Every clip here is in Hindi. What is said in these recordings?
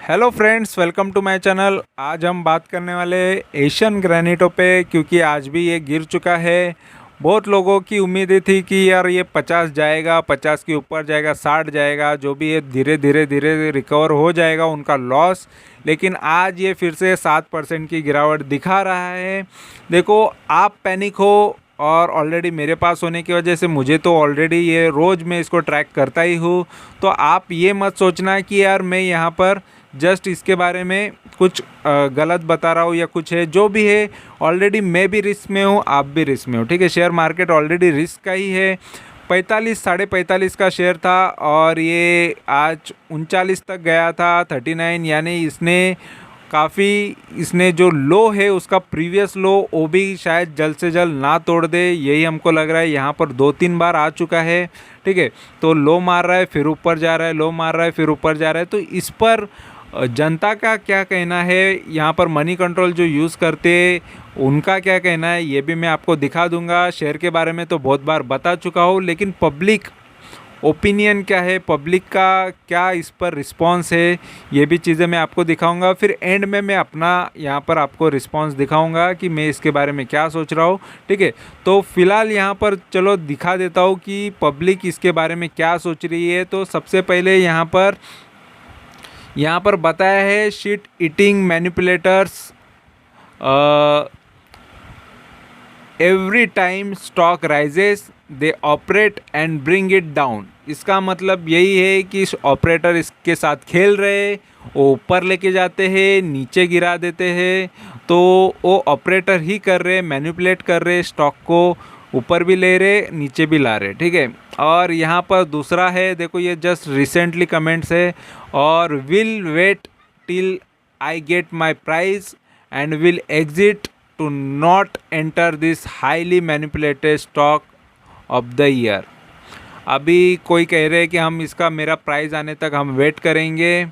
Hello friends, welcome to my channel. आज हम बात करने वाले एशियन ग्रेनिटो पे, क्योंकि आज भी ये गिर चुका है। बहुत लोगों की उम्मीदें थी कि यार ये 50 जाएगा, 50 के ऊपर जाएगा, 60 जाएगा, जो भी ये धीरे धीरे रिकवर हो जाएगा उनका लॉस। लेकिन आज ये फिर से 7% की गिरावट दिखा रहा है। देखो, आप पैनिक हो और ऑलरेडी मेरे पास होने की वजह से मुझे तो ऑलरेडी ये रोज़ मैं इसको ट्रैक करता ही हूँ। तो आप ये मत सोचना कि यार मैं यहाँ पर जस्ट इसके बारे में कुछ गलत बता रहा हूँ या कुछ है। जो भी है ऑलरेडी मैं भी रिस्क में हूँ, आप भी रिस्क में हो। ठीक है, शेयर मार्केट ऑलरेडी रिस्क का ही है। 45 साढ़े 45 का शेयर था और ये आज 39 तक गया था, 39। यानी इसने जो लो है उसका प्रीवियस लो वो भी शायद जल्द से जल्द ना तोड़ दे, यही हमको लग रहा है। यहाँ पर 2-3 बार आ चुका है। ठीक है, तो लो मार रहा है फिर ऊपर जा रहा है, लो मार रहा है फिर ऊपर जा रहा है। तो इस पर जनता का क्या कहना है, यहाँ पर मनी कंट्रोल जो यूज़ करते उनका क्या कहना है, ये भी मैं आपको दिखा दूंगा। शेयर के बारे में तो बहुत बार बता चुका हूँ, लेकिन पब्लिक ओपिनियन क्या है, पब्लिक का क्या इस पर रिस्पांस है, ये भी चीज़ें मैं आपको दिखाऊंगा। फिर एंड में मैं अपना यहाँ पर आपको रिस्पांस दिखाऊंगा कि मैं इसके बारे में क्या सोच रहा हूँ। ठीक है, तो फिलहाल यहाँ पर चलो दिखा देता हूँ कि पब्लिक इसके बारे में क्या सोच रही है। तो सबसे पहले यहाँ पर बताया है sheet eating manipulators every time stock rises they operate and bring it down. इसका मतलब यही है कि ऑपरेटर इसके साथ खेल रहे, वो ऊपर लेके जाते हैं, नीचे गिरा देते हैं। तो वो ऑपरेटर ही कर रहे, मैनिपुलेट कर रहे, स्टॉक को ऊपर भी ले रहे, नीचे भी ला रहे। ठीक है, और यहाँ पर दूसरा है, देखो ये जस्ट रिसेंटली कमेंट्स है, और will wait till I get my prize and will exit to not enter this highly manipulated stock of the year. अभी कोई कह रहे हैं कि हम इसका मेरा प्राइस आने तक हम वेट करेंगे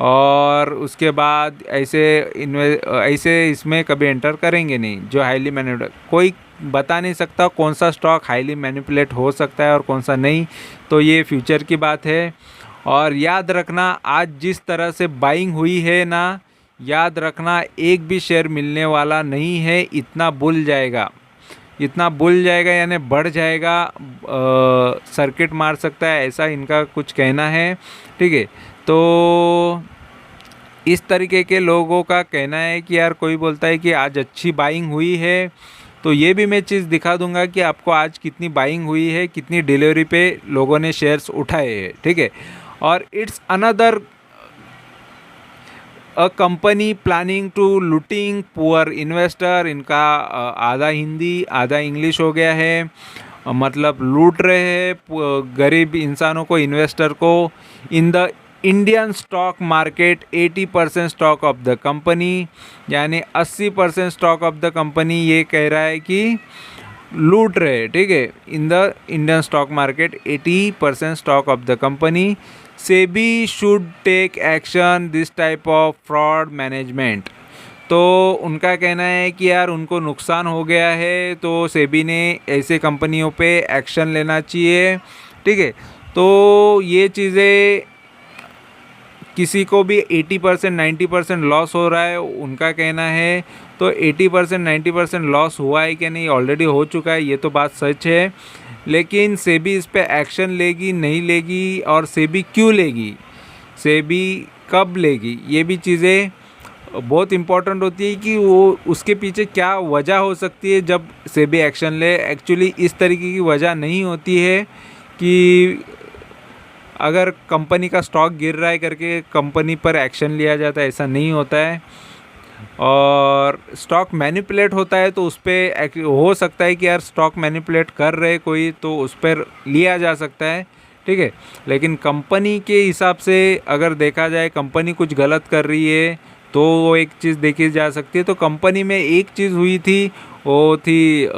और उसके बाद ऐसे इसमें कभी एंटर करेंगे नहीं। जो हाईली मैनिपुलेट, कोई बता नहीं सकता कौन सा स्टॉक हाईली मैनिपुलेट हो सकता है और कौन सा नहीं, तो ये फ्यूचर की बात है। और याद रखना, आज जिस तरह से बाइंग हुई है ना, याद रखना एक भी शेयर मिलने वाला नहीं है। इतना बुल जाएगा यानी बढ़ जाएगा, सर्किट मार सकता है, ऐसा इनका कुछ कहना है। ठीक है, तो इस तरीके के लोगों का कहना है कि यार कोई बोलता है कि आज अच्छी बाइंग हुई है, तो ये भी मैं चीज़ दिखा दूंगा कि आपको आज कितनी बाइंग हुई है, कितनी डिलीवरी पे लोगों ने शेयर्स उठाए हैं। ठीक है, और it's another a company planning to looting poor investor. इनका आधा हिंदी आधा इंग्लिश हो गया है, मतलब लूट रहे हैं गरीब इंसानों को, इन्वेस्टर को। इन the Indian stock market 80% stock of the company, यानी 80% स्टॉक ऑफ द कंपनी ये कह रहा है कि लूट रहे। ठीक है, in the Indian stock market 80% stock of the company. SEBI should take action this type of fraud management. तो उनका कहना है कि यार उनको नुकसान हो गया है, तो सेबी ने ऐसे कंपनियों पे एक्शन लेना चाहिए। ठीक है, तो ये चीज़ें किसी को भी 80% 90% लॉस हो रहा है उनका कहना है। तो 80% 90% लॉस हुआ है कि नहीं, ऑलरेडी हो चुका है, ये तो बात सच है। लेकिन सेबी इस पे एक्शन लेगी नहीं लेगी, और सेबी क्यों लेगी, सेबी कब लेगी, ये भी चीज़ें बहुत इम्पोर्टेंट होती है कि वो उसके पीछे क्या वजह हो सकती है जब सेबी एक्शन ले। एक्चुअली इस तरीके की वजह नहीं होती है कि अगर कंपनी का स्टॉक गिर रहा है करके कंपनी पर एक्शन लिया जाता है, ऐसा नहीं होता है। और स्टॉक मैनिपुलेट होता है तो उस पर हो सकता है कि यार स्टॉक मैनिपुलेट कर रहे कोई, तो उस पर लिया जा सकता है। ठीक है, लेकिन कंपनी के हिसाब से अगर देखा जाए, कंपनी कुछ गलत कर रही है तो वो एक चीज़ देखी जा सकती है। तो कंपनी में एक चीज़ हुई थी, वो थी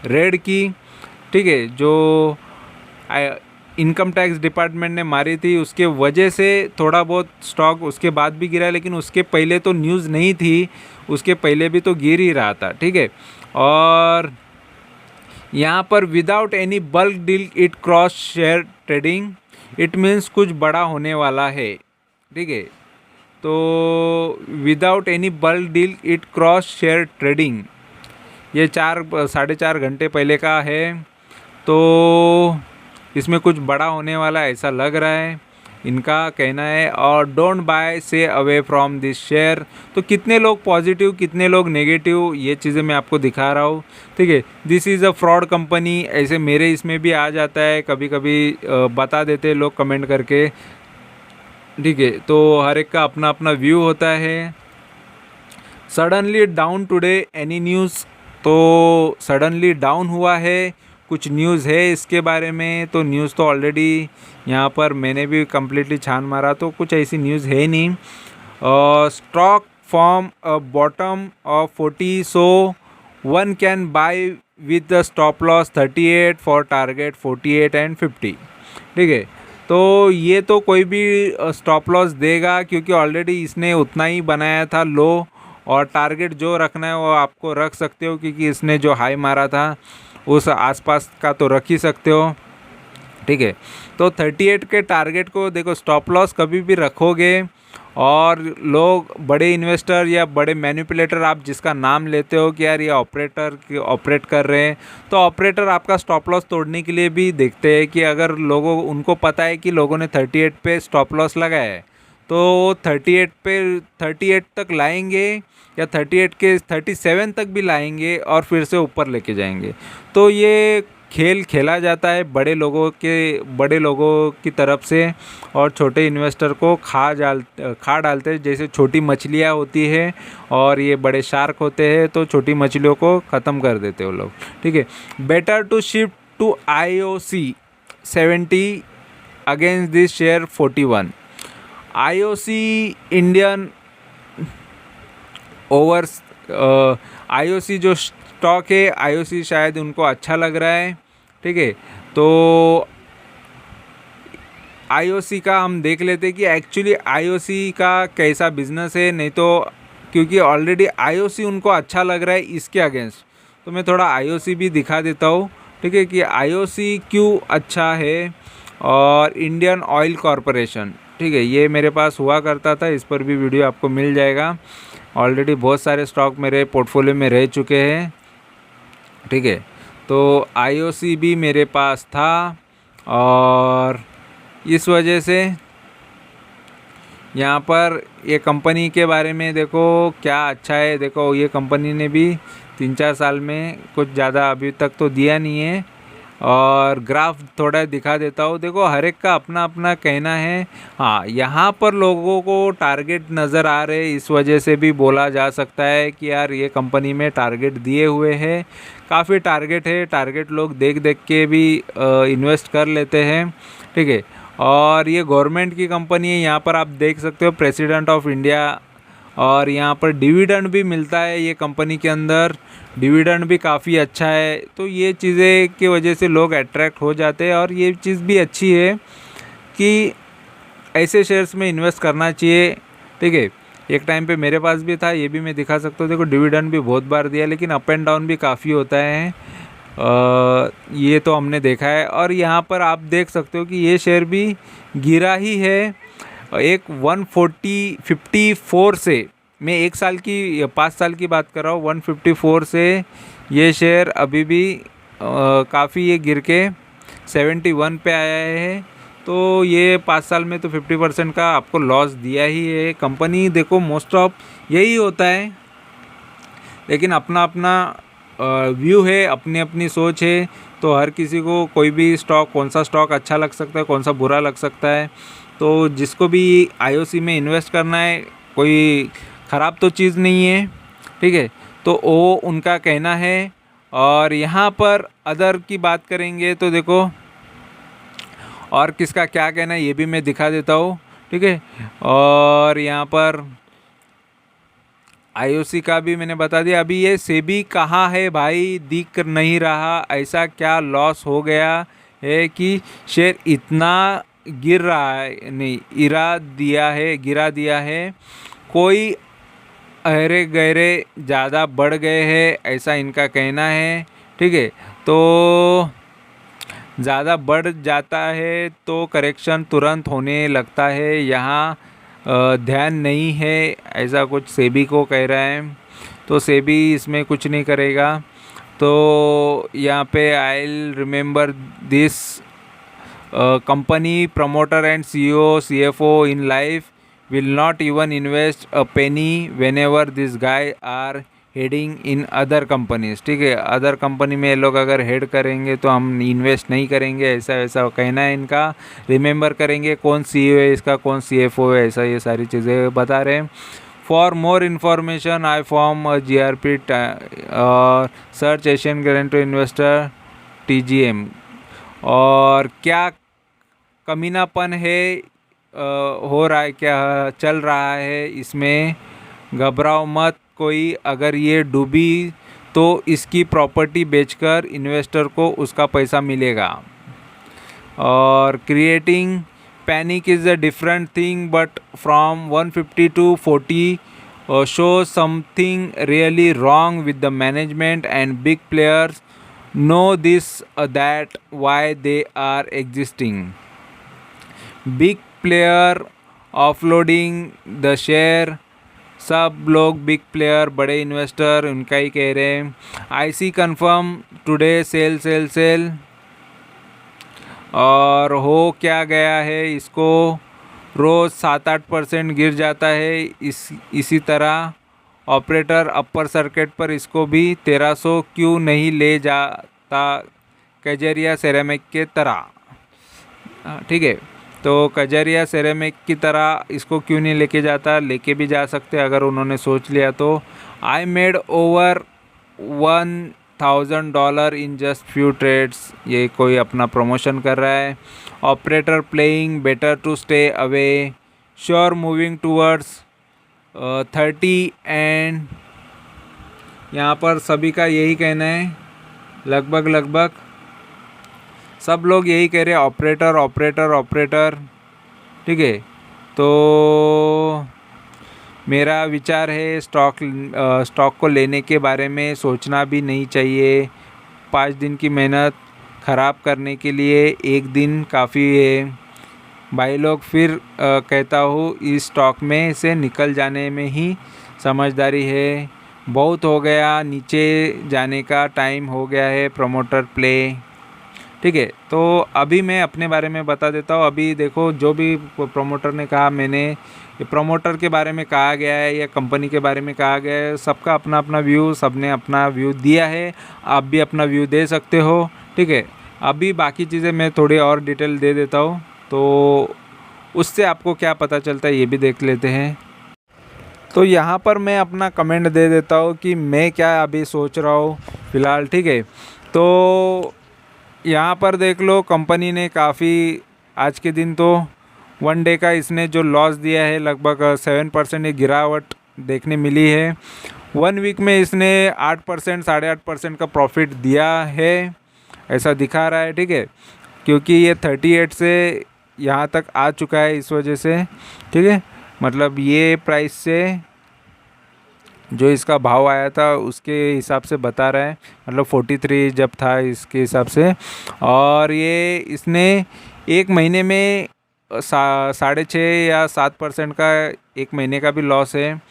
रेड की। ठीक है, जो इनकम टैक्स डिपार्टमेंट ने मारी थी, उसके वजह से थोड़ा बहुत स्टॉक उसके बाद भी गिरा, लेकिन उसके पहले तो न्यूज़ नहीं थी, उसके पहले भी तो गिर ही रहा था। ठीक है, और यहाँ पर without any bulk deal it cross share trading, it means कुछ बड़ा होने वाला है। ठीक है, तो without any bulk deal it cross share trading, ये 4-4.5 घंटे पहले का है। तो इसमें कुछ बड़ा होने वाला ऐसा लग रहा है, इनका कहना है। और डोंट बाय, से अवे फ्रॉम दिस शेयर। तो कितने लोग पॉजिटिव, कितने लोग नेगेटिव, ये चीज़ें मैं आपको दिखा रहा हूँ, ठीक है। This is a fraud company, ऐसे मेरे इसमें भी आ जाता है कभी कभी, बता देते हैं लोग कमेंट करके, ठीक है। तो हर एक का अपना अपना व्यू होता है। Suddenly down today, any news? तो सडनली डाउन हुआ है, कुछ न्यूज़ है इसके बारे में? तो न्यूज़ तो ऑलरेडी यहाँ पर मैंने भी कम्प्लीटली छान मारा, तो कुछ ऐसी न्यूज़ है नहीं। Stock form bottom of 40, so one can buy with the stop loss 38 for target 48 and 50, ठीक है। तो ये तो कोई भी स्टॉप लॉस देगा, क्योंकि ऑलरेडी इसने उतना ही बनाया था लो, और टारगेट जो रखना है वो आपको रख सकते हो, क्योंकि इसने जो हाई मारा था उस आसपास का तो रख ही सकते हो, ठीक है। तो 38 के टारगेट को देखो, स्टॉप लॉस कभी भी रखोगे, और लोग बड़े इन्वेस्टर या बड़े मैनिपुलेटर, आप जिसका नाम लेते हो कि यार ये ऑपरेटर ऑपरेट कर रहे हैं, तो ऑपरेटर आपका स्टॉप लॉस तोड़ने के लिए भी देखते हैं कि अगर लोगों उनको पता है कि लोगों ने 38 पे स्टॉप लॉस लगाया है, तो 38 तक लाएंगे, या 38 के 37 तक भी लाएंगे, और फिर से ऊपर लेके जाएंगे। तो ये खेल खेला जाता है बड़े लोगों की तरफ से, और छोटे इन्वेस्टर को खा डालते हैं। जैसे छोटी मछलियाँ होती है और ये बड़े शार्क होते हैं, तो छोटी मछलियों को ख़त्म कर देते हैं वो लोग, ठीक है। Better to shift to IOC 70 against this share 41। IOC Indian over, IOC जो स्टॉक है, IOC शायद उनको अच्छा लग रहा है, ठीक है। तो IOC का हम देख लेते हैं कि एक्चुअली IOC का कैसा बिजनेस है, नहीं तो क्योंकि ऑलरेडी IOC उनको अच्छा लग रहा है इसके अगेंस्ट, तो मैं थोड़ा IOC भी दिखा देता हूँ, ठीक है, कि IOC क्यों अच्छा है। और इंडियन ऑयल कॉरपोरेशन, ठीक है, ये मेरे पास हुआ करता था, इस पर भी वीडियो आपको मिल जाएगा। ऑलरेडी बहुत सारे स्टॉक मेरे पोर्टफोलियो में रह चुके हैं, ठीक है। तो IOC भी मेरे पास था, और इस वजह से यहाँ पर ये कंपनी के बारे में देखो क्या अच्छा है। देखो ये कंपनी ने भी 3-4 साल में कुछ ज़्यादा अभी तक तो दिया नहीं है, और ग्राफ थोड़ा दिखा देता हूँ। देखो हर एक का अपना अपना कहना है। हाँ, यहाँ पर लोगों को टारगेट नज़र आ रहे, इस वजह से भी बोला जा सकता है कि यार ये कंपनी में टारगेट दिए हुए हैं, काफ़ी टारगेट है, टारगेट लोग देख देख के भी इन्वेस्ट कर लेते हैं, ठीक है। और ये गवर्नमेंट की कंपनी है, यहाँ पर आप देख सकते हो प्रेसिडेंट ऑफ इंडिया, और यहाँ पर डिविडेंड भी मिलता है ये कंपनी के अंदर, डिविडेंड भी काफ़ी अच्छा है। तो ये चीज़ें की वजह से लोग अट्रैक्ट हो जाते हैं, और ये चीज़ भी अच्छी है कि ऐसे शेयर्स में इन्वेस्ट करना चाहिए, ठीक है। एक टाइम पे मेरे पास भी था, ये भी मैं दिखा सकता हूँ। देखो डिविडेंड भी बहुत बार दिया, लेकिन अप एंड डाउन भी काफ़ी होता है, ये तो हमने देखा है। और यहाँ पर आप देख सकते हो कि ये शेयर भी गिरा ही है, एक 154 से, मैं 5 साल की बात कर रहा हूँ, 154 से ये शेयर अभी भी काफ़ी ये गिर के 71 पे आया है। तो ये 5 साल में तो 50% का आपको लॉस दिया ही है कंपनी। देखो मोस्ट ऑफ यही होता है, लेकिन अपना अपना व्यू है, अपनी अपनी सोच है। तो हर किसी को कोई भी स्टॉक, कौन सा स्टॉक अच्छा लग सकता है, कौन सा बुरा लग सकता है। तो जिसको भी IOC में इन्वेस्ट करना है, कोई ख़राब तो चीज़ नहीं है, ठीक है। तो वो उनका कहना है। और यहाँ पर अदर की बात करेंगे तो देखो और किसका क्या कहना है ये भी मैं दिखा देता हूँ, ठीक है। और यहाँ पर IOC का भी मैंने बता दिया। अभी ये सेबी कहाँ है भाई, दिख नहीं रहा, ऐसा क्या लॉस हो गया है कि शेयर इतना गिर रहा है, नहीं गिरा दिया है। कोई अहरे गहरे ज़्यादा बढ़ गए हैं, ऐसा इनका कहना है, ठीक है। तो ज़्यादा बढ़ जाता है तो करेक्शन तुरंत होने लगता है। यहाँ ध्यान नहीं है, ऐसा कुछ सेबी को कह रहा है। तो सेबी इसमें कुछ नहीं करेगा। तो यहाँ पे I will remember this company promoter and CEO CFO in life will not even invest a penny whenever this guy are heading in other companies. ठीक है, अदर कंपनी में ये लोग अगर हेड करेंगे तो हम इन्वेस्ट नहीं करेंगे, ऐसा वैसा कहना है इनका। रिमेंबर करेंगे कौन CEO है इसका, कौन CFO है, ऐसा ये सारी चीज़ें बता रहे हैं। For more information I form GRP search Asian guarantee investor TGM। और क्या कमीनापन है हो रहा है, क्या चल रहा है इसमें, घबराओ मत कोई। अगर ये डूबी तो इसकी प्रॉपर्टी बेचकर इन्वेस्टर को उसका पैसा मिलेगा। और creating panic is a different thing, but from 150 to 40 show something really wrong with the management and big players know this that why they are existing. Big player offloading the share, सब लोग बिग प्लेयर बड़े इन्वेस्टर उनका ही कह रहे हैं। IC confirm today sale sale sale. और हो क्या गया है इसको, रोज़ 7-8% गिर जाता है। इसी तरह ऑपरेटर अपर सर्किट पर इसको भी 1300 क्यों नहीं ले जाता कजरिया सेरेमिक के तरह। ठीक है, तो कजरिया सेरेमिक की तरह इसको क्यों नहीं लेके जाता, लेके भी जा सकते अगर उन्होंने सोच लिया तो। I made over $1,000 in just few trades, ये कोई अपना प्रमोशन कर रहा है। Operator playing better to stay away, sure moving towards 30 and यहाँ पर सभी का यही कहना है, लगभग सब लोग यही कह रहे हैं, ऑपरेटर ऑपरेटर ऑपरेटर। ठीक है, तो मेरा विचार है स्टॉक को लेने के बारे में सोचना भी नहीं चाहिए। 5 दिन की मेहनत ख़राब करने के लिए एक दिन काफ़ी है भाई लोग। फिर कहता हूँ इस स्टॉक में से निकल जाने में ही समझदारी है। बहुत हो गया, नीचे जाने का टाइम हो गया है, प्रमोटर प्ले। ठीक है, तो अभी मैं अपने बारे में बता देता हूँ। अभी देखो जो भी प्रमोटर ने कहा, मैंने ये प्रमोटर के बारे में कहा गया है या कंपनी के बारे में कहा गया है, सबका अपना अपना व्यू, सबने अपना व्यू दिया है। आप भी अपना व्यू दे सकते हो। ठीक है, अभी बाकी चीज़ें मैं थोड़ी और डिटेल दे देता हूँ, तो उससे आपको क्या पता चलता है ये भी देख लेते हैं। तो यहाँ पर मैं अपना कमेंट दे देता हूँ कि मैं क्या अभी सोच रहा हूँ फ़िलहाल। ठीक है, तो यहाँ पर देख लो कंपनी ने काफ़ी आज के दिन तो 1 डे का इसने जो लॉस दिया है, लगभग 7% ये गिरावट देखने मिली है। 1 वीक में इसने 8% 8.5% का प्रॉफिट दिया है, ऐसा दिखा रहा है। ठीक है, क्योंकि ये 38 से यहाँ तक आ चुका है इस वजह से। ठीक है, मतलब ये प्राइस से जो इसका भाव आया था उसके हिसाब से बता रहा है, मतलब 43 जब था इसके हिसाब से। और ये इसने एक महीने में 6.5 या 7% का एक महीने का भी लॉस है,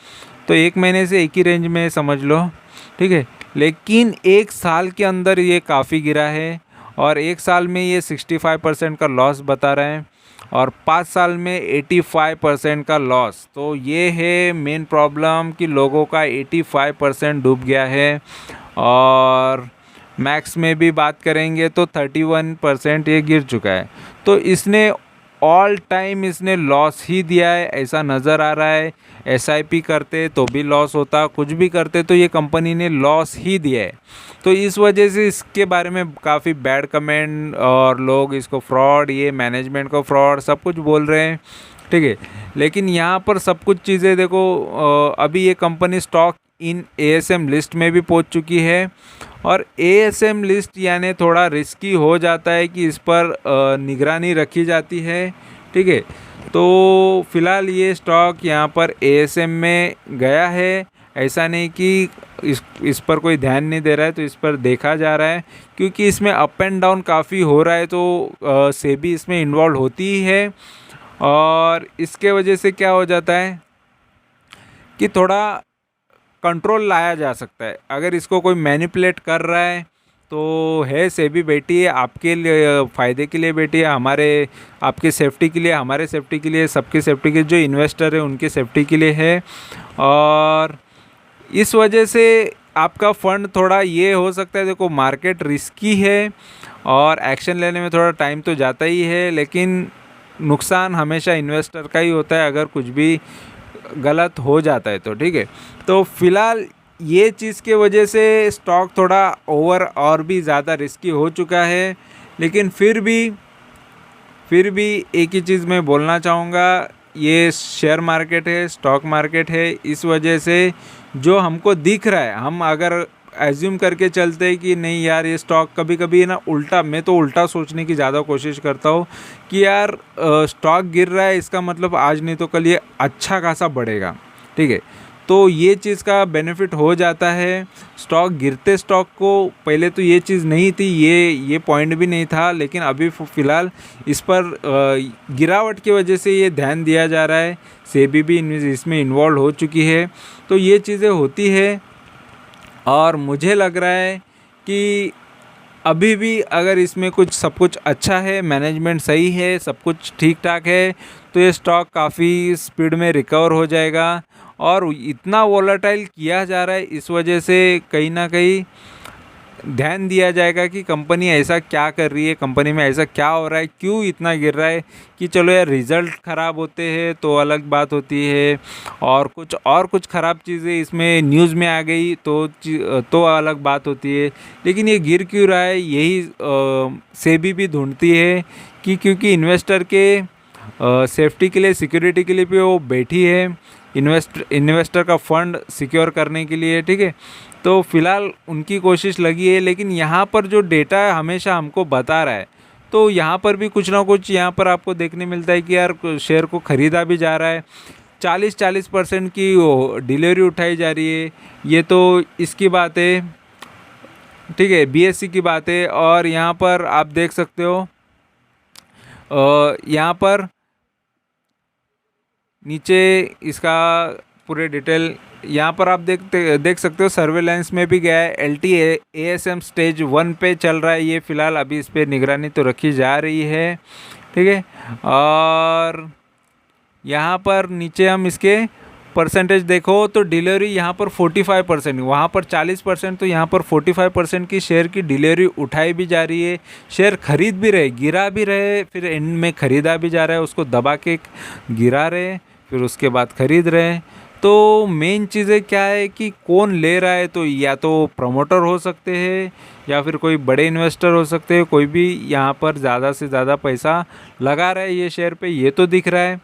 तो एक महीने से एक ही रेंज में समझ लो। ठीक है, लेकिन एक साल के अंदर ये काफ़ी गिरा है और एक साल में ये 65% का लॉस बता रहे हैं और 5 साल में 85% का लॉस। तो ये है मेन प्रॉब्लम कि लोगों का 85% डूब गया है। और मैक्स में भी बात करेंगे तो 31% ये गिर चुका है। तो इसने ऑल टाइम इसने लॉस ही दिया है, ऐसा नज़र आ रहा है। SIP करते तो भी लॉस होता, कुछ भी करते तो ये कंपनी ने लॉस ही दिया है। तो इस वजह से इसके बारे में काफ़ी बैड कमेंट और लोग इसको फ्रॉड, ये मैनेजमेंट को फ्रॉड सब कुछ बोल रहे हैं। ठीक है, लेकिन यहाँ पर सब कुछ चीज़ें देखो, अभी ये company stock in ASM list में भी पहुँच चुकी है। और ASM लिस्ट यानी थोड़ा रिस्की हो जाता है कि इस पर निगरानी रखी जाती है। ठीक है, तो फ़िलहाल ये स्टॉक यहाँ पर ASM में गया है, ऐसा नहीं कि इस पर कोई ध्यान नहीं दे रहा है, तो इस पर देखा जा रहा है क्योंकि इसमें अप एंड डाउन काफ़ी हो रहा है। तो सेबी इसमें इन्वॉल्व होती ही है और इसके वजह से क्या हो जाता है कि थोड़ा कंट्रोल लाया जा सकता है। अगर इसको कोई मैनिपुलेट कर रहा है तो है सेबी बैठी है आपके लिए, फ़ायदे के लिए बैठी है, हमारे आपके सेफ्टी के लिए, हमारे सेफ्टी के लिए, सबकी सेफ्टी के लिए, जो इन्वेस्टर है उनकी सेफ्टी के लिए है। और इस वजह से आपका फ़ंड थोड़ा ये हो सकता है, देखो मार्केट रिस्की है और एक्शन लेने में थोड़ा टाइम तो जाता ही है, लेकिन नुकसान हमेशा इन्वेस्टर का ही होता है अगर कुछ भी गलत हो जाता है तो, ठीक है। तो फ़िलहाल ये चीज़ के वजह से स्टॉक थोड़ा ओवर और भी ज़्यादा रिस्की हो चुका है, लेकिन फिर भी एक ही चीज़ मैं बोलना चाहूँगा, ये शेयर मार्केट है, स्टॉक मार्केट है, इस वजह से जो हमको दिख रहा है, हम अगर एज्यूम करके चलते हैं कि नहीं यार ये स्टॉक, कभी कभी ना उल्टा, मैं तो उल्टा सोचने की ज़्यादा कोशिश करता हूँ कि यार स्टॉक गिर रहा है, इसका मतलब आज नहीं तो कल ये अच्छा खासा बढ़ेगा, ठीक है। तो ये चीज़ का बेनिफिट हो जाता है। स्टॉक गिरते स्टॉक को पहले तो ये चीज़ नहीं थी, ये पॉइंट भी नहीं था, लेकिन अभी फ़िलहाल इस पर गिरावट की वजह से ये ध्यान दिया जा रहा है, सेबी भी इसमें इन्वॉल्व हो चुकी है। तो ये चीज़ें होती है और मुझे लग रहा है कि अभी भी अगर इसमें सब कुछ अच्छा है, मैनेजमेंट सही है, सब कुछ ठीक ठाक है, तो ये स्टॉक काफ़ी स्पीड में रिकवर हो जाएगा। और इतना वॉलेटाइल किया जा रहा है, इस वजह से कहीं ना कहीं ध्यान दिया जाएगा कि कंपनी ऐसा क्या कर रही है, कंपनी में ऐसा क्या हो रहा है, क्यों इतना गिर रहा है। कि चलो यार रिज़ल्ट ख़राब होते हैं तो अलग बात होती है, और कुछ ख़राब चीज़ें इसमें न्यूज़ में आ गई तो अलग बात होती है, लेकिन ये गिर क्यों रहा है, यही सेबी भी ढूंढती है कि क्योंकि इन्वेस्टर के सेफ्टी के लिए, सिक्योरिटी के लिए भी वो बैठी है, इन्वेस्टर का फंड सिक्योर करने के लिए, ठीक है। तो फ़िलहाल उनकी कोशिश लगी है, लेकिन यहाँ पर जो डेटा है हमेशा हमको बता रहा है, तो यहाँ पर भी कुछ ना कुछ यहाँ पर आपको देखने मिलता है कि यार शेयर को ख़रीदा भी जा रहा है, 40% की डिलीवरी उठाई जा रही है, ये तो इसकी बात है, ठीक है, बीएससी की बात है। और यहाँ पर आप देख सकते हो, यहाँ पर नीचे इसका पूरे डिटेल यहाँ पर आप देख सकते हो, सर्वेलेंस में भी गया है, LTASM स्टेज 1 पे चल रहा है ये फ़िलहाल, अभी इस पर निगरानी तो रखी जा रही है, ठीक है। और यहाँ पर नीचे हम इसके परसेंटेज देखो तो डिलीवरी यहाँ पर 45%, वहाँ पर 40%, तो यहाँ पर 45% की शेयर की डिलीवरी उठाई भी जा रही है, शेयर खरीद भी रहे, गिरा भी रहे, फिर एंड में ख़रीदा भी जा रहा है, उसको दबा के गिरा रहे, फिर उसके बाद ख़रीद रहे। तो मेन चीज़ें क्या है कि कौन ले रहा है, तो या तो प्रमोटर हो सकते हैं या फिर कोई बड़े इन्वेस्टर हो सकते हैं, कोई भी यहाँ पर ज़्यादा से ज़्यादा पैसा लगा रहा है ये शेयर पे, ये तो दिख रहा है।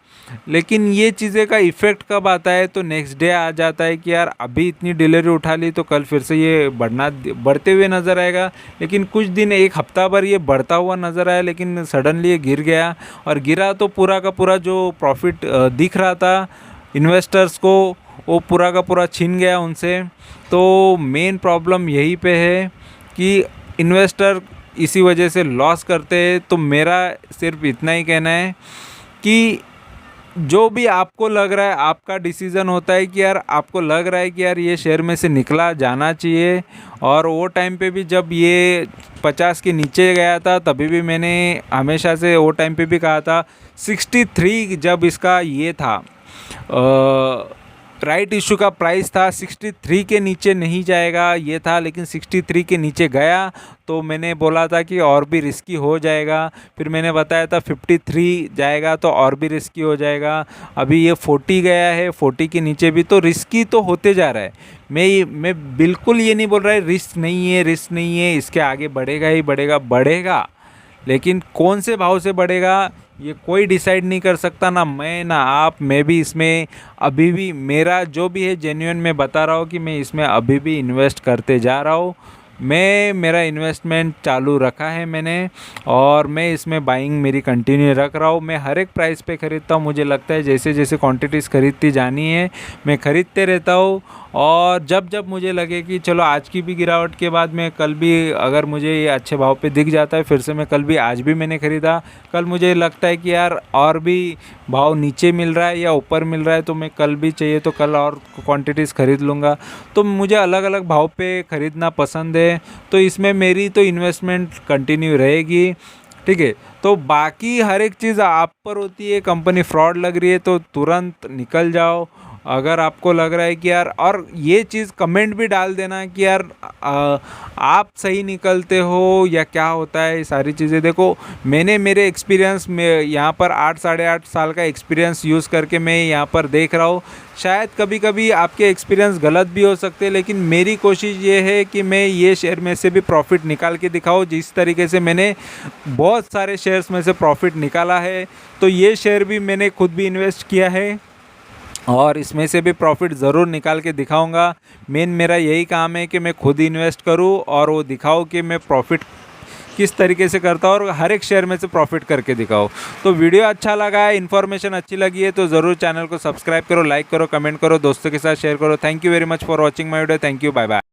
लेकिन ये चीज़ें का इफ़ेक्ट कब आता है, तो नेक्स्ट डे आ जाता है कि यार अभी इतनी डिलीवरी उठा ली तो कल फिर से ये बढ़ते हुए नज़र आएगा, लेकिन कुछ दिन, एक हफ्ता भर ये बढ़ता हुआ नज़र आया, लेकिन सडनली ये गिर गया, और गिरा तो पूरा का पूरा जो प्रॉफिट दिख रहा था इन्वेस्टर्स को, वो पूरा का पूरा छीन गया उनसे। तो मेन प्रॉब्लम यही पे है कि इन्वेस्टर इसी वजह से लॉस करते हैं। तो मेरा सिर्फ इतना ही कहना है कि जो भी आपको लग रहा है, आपका डिसीज़न होता है कि यार आपको लग रहा है कि यार ये शेयर में से निकला जाना चाहिए। और वो टाइम पे भी जब ये 50 के नीचे गया था, तभी भी मैंने हमेशा से वो टाइम पे भी कहा था, 63 जब इसका ये था राइट इशू का प्राइस था, 63 के नीचे नहीं जाएगा ये था, लेकिन 63 के नीचे गया तो मैंने बोला था कि और भी रिस्की हो जाएगा। फिर मैंने बताया था 53 जाएगा तो और भी रिस्की हो जाएगा। अभी ये 40 गया है, 40 के नीचे भी, तो रिस्की तो होते जा रहा है। मैं बिल्कुल ये नहीं बोल रहा है रिस्क नहीं है, इसके आगे बढ़ेगा ही बढ़ेगा, लेकिन कौन से भाव से बढ़ेगा ये कोई डिसाइड नहीं कर सकता, ना मैं ना आप। मैं भी इसमें अभी भी, मेरा जो भी है जेन्युइन मैं बता रहा हूँ कि मैं इसमें अभी भी इन्वेस्ट करते जा रहा हूँ। मेरा इन्वेस्टमेंट चालू रखा है मैंने, और मैं इसमें बाइंग मेरी कंटिन्यू रख रहा हूँ। मैं हर एक प्राइस पे ख़रीदता हूँ, मुझे लगता है जैसे जैसे क्वांटिटीज़ ख़रीदती जानी है मैं ख़रीदते रहता हूँ। और जब जब मुझे लगे कि चलो आज की भी गिरावट के बाद में कल भी अगर मुझे ये अच्छे भाव पे दिख जाता है फिर से मैं कल भी, आज भी मैंने ख़रीदा, कल मुझे लगता है कि यार और भी भाव नीचे मिल रहा है या ऊपर मिल रहा है तो मैं कल भी चाहिए तो कल और क्वांटिटीज़ ख़रीद लूँगा। तो मुझे अलग अलग भाव पे ख़रीदना पसंद है, तो इसमें मेरी तो इन्वेस्टमेंट कंटिन्यू रहेगी। ठीक है, तो बाकी हर एक चीज़ आप पर होती है। कंपनी फ्रॉड लग रही है तो तुरंत निकल जाओ। अगर आपको लग रहा है कि यार, और ये चीज़ कमेंट भी डाल देना कि यार आप सही निकलते हो या क्या होता है, ये सारी चीज़ें देखो। मैंने मेरे एक्सपीरियंस में यहाँ पर 8 साढ़े 8 साल का एक्सपीरियंस यूज़ करके मैं यहाँ पर देख रहा हूँ। शायद कभी कभी आपके एक्सपीरियंस गलत भी हो सकते हैं, लेकिन मेरी कोशिश ये है कि मैं ये शेयर में से भी प्रॉफिट निकाल के दिखाऊँ। जिस तरीके से मैंने बहुत सारे शेयर्स में से प्रॉफिट निकाला है, तो ये शेयर भी मैंने खुद भी इन्वेस्ट किया है और इसमें से भी प्रॉफिट ज़रूर निकाल के दिखाऊंगा। मेन मेरा यही काम है कि मैं खुद इन्वेस्ट करूं और वो दिखाऊं कि मैं प्रॉफिट किस तरीके से करता हूं और हर एक शेयर में से प्रॉफिट करके दिखाऊं। तो वीडियो अच्छा लगा है, इन्फॉर्मेशन अच्छी लगी है तो ज़रूर चैनल को सब्सक्राइब करो, लाइक करो, कमेंट करो, दोस्तों के साथ शेयर करो। Thank you very much for watching my video. Thank you, bye bye.